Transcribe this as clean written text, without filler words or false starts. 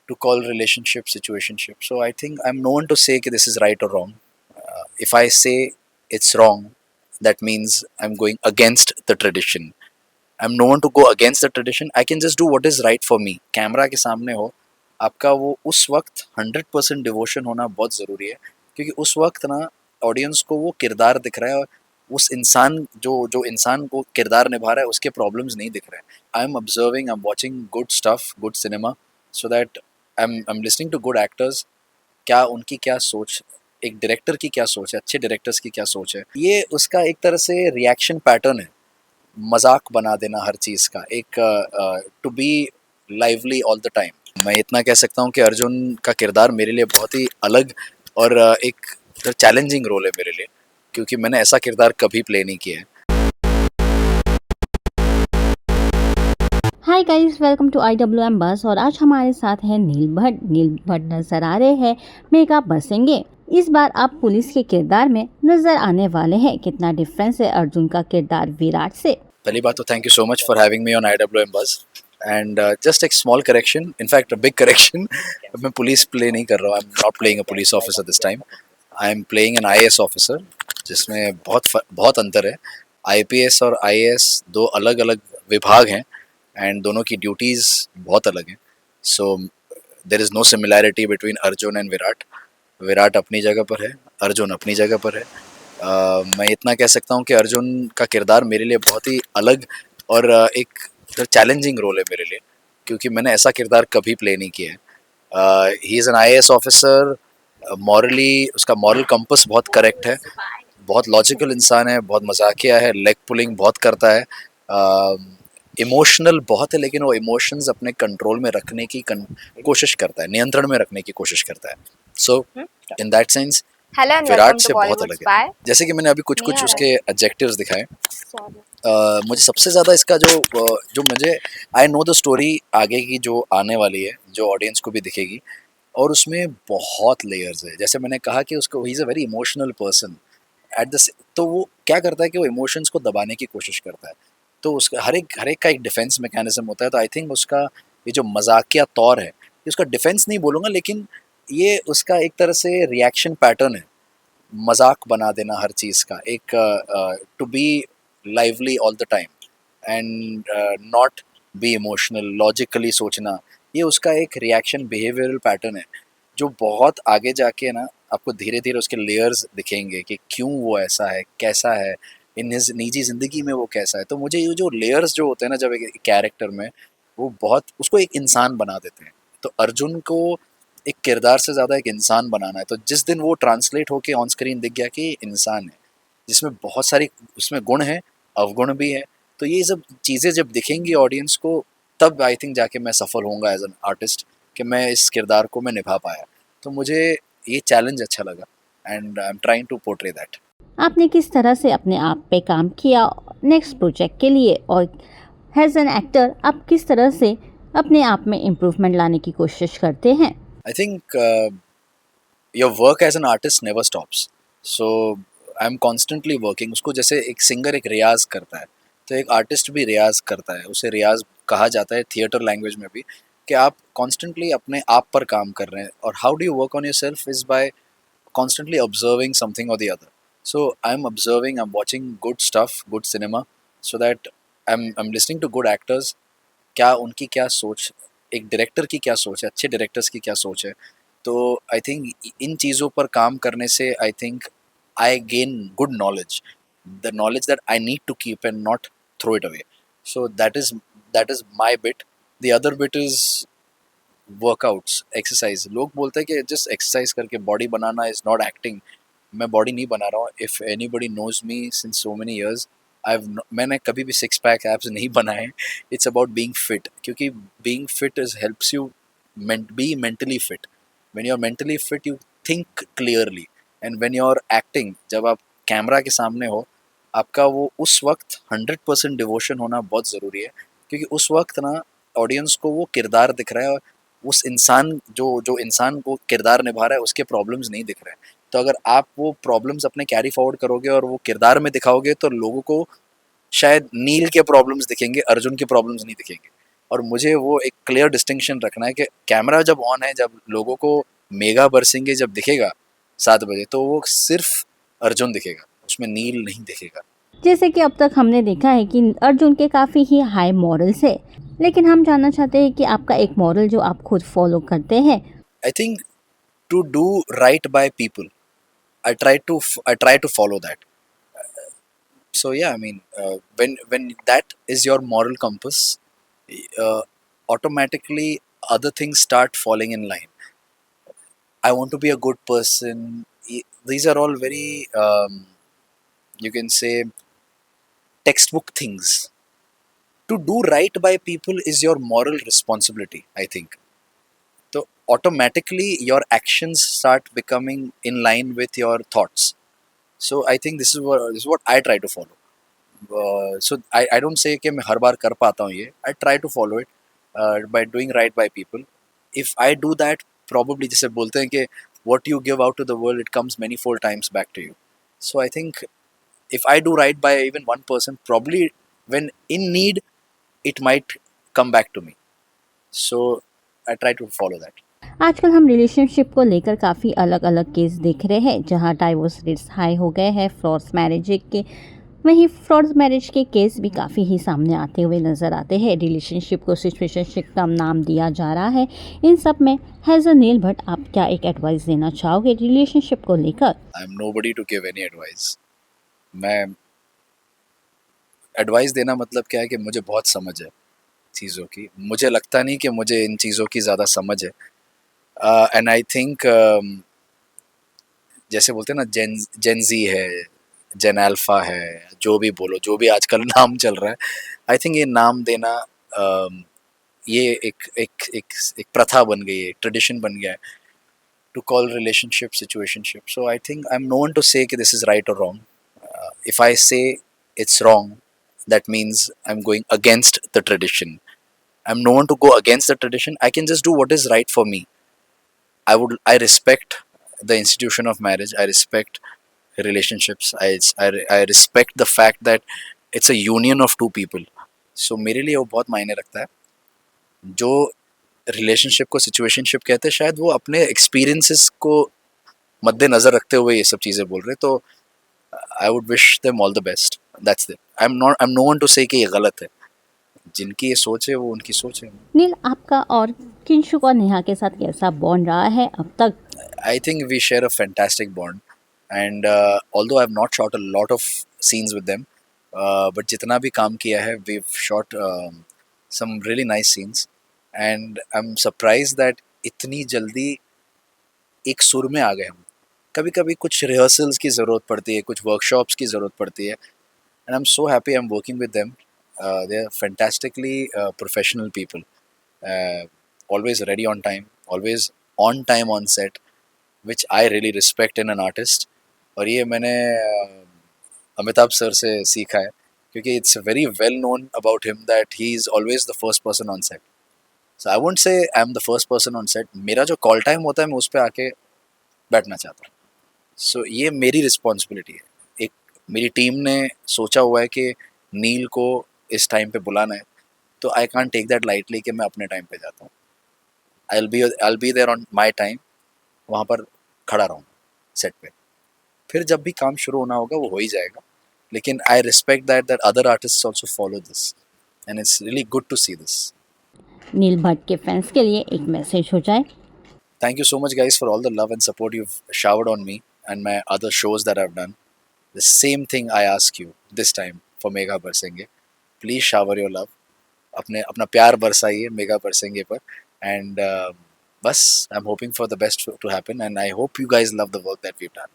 to call relationship situationship. So I think I'm no one to say that this is right or wrong. If I say it's wrong, that means I'm going against the tradition. I'm no one to go against the tradition. I can just do what is right for me. Camera के सामने हो, आपका वो उस वक्त 100% devotion होना बहुत ज़रूरी है, क्योंकि उस वक्त ना ऑडियंस को वो किरदार दिख रहा है, और उस इंसान जो जो इंसान को किरदार निभा रहा है उसके प्रॉब्लम्स नहीं दिख रहे हैं. I am observing, I am watching good stuff, good cinema, so that I am listening to good actors. क्या उनकी क्या सोच, एक डायरेक्टर की क्या सोच है, अच्छे डायरेक्टर्स की क्या सोच है, ये उसका एक तरह से रिएक्शन पैटर्न है. मजाक बना देना हर चीज़ का, एक to be lively all the time. मैं इतना कह सकता हूँ कि अर्जुन का किरदार मेरे लिए बहुत ही अलग और एक चैलेंजिंग रोल है मेरे लिए, क्योंकि मैंने ऐसा किरदार कभी प्ले नहीं किया है. Hi guys, welcome to IWM Buzz. और आज हमारे साथ है नील भट्ट नजर आ रहे हैं मेगा बसेंगे। इस बार आप पुलिस के किरदार में नजर आने वाले हैं। कितना डिफरेंस है अर्जुन का किरदार विराट से। पहली बात तो thank you so much for having me on IWM बस. एंड जस्ट एक small correction, in fact a big correction. मैं पुलिस प्ले नहीं कर रहा हूँ. I am not playing a police officer this time. I am playing an IAS officer, जिसमें बहुत अंतर है. IPS और IAS दो अलग अलग विभाग हैं, एंड दोनों की ड्यूटीज़ बहुत अलग हैं. So there is no similarity between Arjun and Virat. Virat अपनी जगह पर है, अर्जुन अपनी जगह पर है. मैं इतना कह सकता हूँ कि अर्जुन का किरदार मेरे लिए बहुत ही अलग और एक चैलेंजिंग रोल है मेरे लिए, क्योंकि मैंने ऐसा किरदार कभी प्ले नहीं किया है. He is an IAS officer. Morally उसका मॉरल कंपस बहुत करेक्ट है, बहुत लॉजिकल इंसान है, बहुत मजाकिया है, लेग पुलिंग बहुत करता है, इमोशनल बहुत है, लेकिन वो इमोशंस अपने कंट्रोल में रखने की कोशिश करता है, नियंत्रण में रखने की कोशिश करता है. सो इन दैट सेंस विराट से बहुत अलग है. जैसे कि मैंने अभी कुछ कुछ उसके एडजेक्टिव्स दिखाए. मुझे सबसे ज़्यादा इसका जो मुझे आई नो द स्टोरी आगे की जो आने वाली है, जो ऑडियंस को भी दिखेगी, और उसमें बहुत लेयर्स है. जैसे मैंने कहा कि उसको he is a very emotional person at the, तो वो क्या करता है कि वो इमोशंस को दबाने की कोशिश करता है. तो उसका हर एक का एक डिफेंस मैकेनिज्म होता है. तो आई थिंक उसका ये जो मजाकिया तौर है, ये उसका डिफेंस नहीं बोलूँगा, लेकिन ये उसका एक तरह से रिएक्शन पैटर्न है. मजाक बना देना हर चीज़ का, एक to be lively all the time and not be emotional, logically सोचना, ये उसका एक रिएक्शन बिहेवियरल पैटर्न है, जो बहुत आगे जाके ना आपको धीरे धीरे उसके लेयर्स दिखेंगे कि क्यों वो ऐसा है, कैसा है, इन हिज निजी ज़िंदगी में वो कैसा है. तो मुझे ये जो लेयर्स जो होते हैं ना जब एक कैरेक्टर में, वो बहुत उसको एक इंसान बना देते हैं. तो अर्जुन को एक किरदार से ज़्यादा एक इंसान बनाना है. तो जिस दिन वो ट्रांसलेट होके ऑन स्क्रीन दिख गया कि ये इंसान है, जिसमें बहुत सारी उसमें गुण हैं, अवगुण भी है, तो ये सब चीज़ें जब दिखेंगी ऑडियंस को, तब आई थिंक जाके मैं सफल होऊंगा एज एन आर्टिस्ट, कि मैं इस किरदार को मैं निभा पाया. तो मुझे ये चैलेंज अच्छा लगा, and I am trying to portray that. आपने किस तरह से अपने आप पे काम किया नेक्स्ट प्रोजेक्ट के लिए, और एज एन एक्टर आप किस तरह से अपने आप में इम्प्रूवमेंट लाने की कोशिश करते हैं? I think your work as an artist never stops. So I am constantly working. उसको जैसे एक सिंगर एक रियाज करता है, तो एक आर्टिस्ट भी रियाज करता है. उसे रियाज कहा जाता है थिएटर लैंग्वेज में भी, कि आप कॉन्स्टेंटली अपने आप पर काम कर रहे हैं. और how do you work on your self is by constantly observing something or the other. So I'm observing, I'm watching good stuff, good cinema, so that I'm listening to good actors. क्या उनकी क्या सोच, एक director की क्या सोच है, अच्छे डायरेक्टर्स की क्या सोच है. तो आई थिंक इन चीज़ों पर काम करने से I think I gain good knowledge, the knowledge that I need to keep and not throw it away. So that is my bit. The other bit is workouts, exercise. लोग बोलते हैं कि just exercise करके body बनाना is not acting. मैं body नहीं बना रहा हूँ. If anybody knows me since so many years, मैंने कभी भी सिक्स पैक एब्स नहीं बनाए. इट्स अबाउट बीइंग फिट, क्योंकि being fit is helps you be mentally fit. When you are mentally fit you think clearly, and when you are acting, जब आप camera के सामने हो, आपका वो उस वक्त 100% डिवोशन होना बहुत ज़रूरी है, क्योंकि उस वक्त ना ऑडियंस को वो किरदार दिख रहा है, और उस इंसान जो जो इंसान को किरदार निभा रहा है उसके प्रॉब्लम्स नहीं दिख रहे हैं. तो अगर आप वो प्रॉब्लम्स अपने कैरी फॉरवर्ड करोगे और वो किरदार में दिखाओगे, तो लोगों को शायद नील के प्रॉब्लम्स दिखेंगे, अर्जुन के प्रॉब्लम्स नहीं दिखेंगे. और मुझे वो एक क्लियर डिस्टिंक्शन रखना है कि कैमरा जब ऑन है, जब लोगों को मेगा बरसेंगे जब दिखेगा 7 बजे, तो वो सिर्फ अर्जुन दिखेगा, उसमें नील नहीं दिखेगा। जैसे कि अब तक हमने देखा है कि अर्जुन के काफ़ी ही हाई मॉरल्स है, लेकिन हम जानना चाहते हैं कि आपका एक मॉरल जो आप खुद फॉलो करते हैं। I think to do right by people, I try to follow that. So yeah, I mean, when that is your moral compass, uh, automatically other things start falling in line. I want to be a good person. These are all very, you can say, textbook things. To do right by people is your moral responsibility, I think. So automatically your actions start becoming in line with your thoughts. So I think this is what I try to follow. So I don't say कि मैं हर बार कर पाता हूँ ये. I try to follow it by doing right by people. If I do that, probably जैसे बोलते हैं कि what you give out to the world, it comes many fold times back to you. So I think if I do right by even one person, probably when in need, it might come back to me. So I try to follow that. आजकल हम relationship को लेकर काफ़ी अलग अलग case देख रहे हैं, जहां डाइवोर्स रेट्स हाई हो गए हैं फ्रॉड्स मैरिज के। वहीं फ्रॉड्स मैरिज के केस भी काफ़ी ही सामने आते हुए नज़र आते हैं। रिलेशनशिप को सिचुएशनशिप का नाम दिया जा रहा है। इन सब में हैज़ अ नील भट्ट, आप क्या एक एडवाइस देना चाहोगे रिलेशनशिप को लेकर? I am nobody to give any advice. मैं एडवाइस देना मतलब क्या है कि मुझे बहुत समझ है चीज़ों की. मुझे लगता नहीं कि मुझे इन चीज़ों की ज़्यादा समझ है. एंड आई थिंक जैसे बोलते हैं ना, जेन जी है, जेन अल्फा है, जो भी बोलो, जो भी आजकल नाम चल रहा है, आई थिंक ये नाम देना ये एक प्रथा बन गई है, एक ट्रेडिशन बन गया है to call relationship situationship. So I think I am no one to say कि दिस इज राइट और wrong. If I say it's wrong, that means I'm going against the tradition. I'm no one to go against the tradition. I can just do what is right for me. I respect the institution of marriage. I respect relationships. I respect the fact that it's a union of two people. So मेरे लिए वो बहुत मायने रखता है. जो relationship को situationship कहते हैं, शायद वो अपने एक्सपीरियंसेस को मद्देनजर रखते हुए ये सब चीज़ें बोल रहे. तो I would wish them all the best. That's it. I am no one to say कि ये गलत है. जिनकी ये सोच है वो उनकी सोच है. नील, आपका और किंशुक और नेहा के साथ कैसा बॉन्ड रहा है अब तक? I think we share a fantastic bond, and although I've not shot a lot of scenes with them, but जितना भी काम किया है, we've shot some really nice scenes, and I'm surprised that इतनी जल्दी एक सुर में आ गए हम. कभी कभी कुछ रिहर्सल्स की ज़रूरत पड़ती है, कुछ वर्कशॉप्स की ज़रूरत पड़ती है, and I'm so happy I'm working with them. They're fantastically professional people, always ready on time, always on time on set, which I really respect in an artist. और ये मैंने अमिताभ सर से सीखा है, क्योंकि it's very well known about him that he is always the first person on set. So I won't say I'm the first person on set. मेरा जो call time होता है मैं उस पर आके बैठना चाहता हूँ. So ये मेरी रिस्पॉन्सिबिलिटी है. एक मेरी टीम ने सोचा हुआ है कि नील को इस टाइम पे बुलाना है, तो I can't take that lightly कि मैं अपने टाइम पे जाता हूँ. I'll be there on my time. वहाँ पर खड़ा रहूँगा सेट पे. फिर जब भी काम शुरू होना होगा वो हो ही जाएगा. लेकिन I respect that other artists also follow this, and it's really good to see this. Neel Bhatt के फैंस के लिए एक मैसेज हो जाए. Thank you so much guys for all the love and support you've showered on me and my other shows that I've done. The same thing I ask you this time for Mega Barsenge. Please shower your love. अपना प्यार बरसाइए mega बरसेंगे पर. And बस I'm hoping for the best to happen, and I hope you guys love the work that we've done.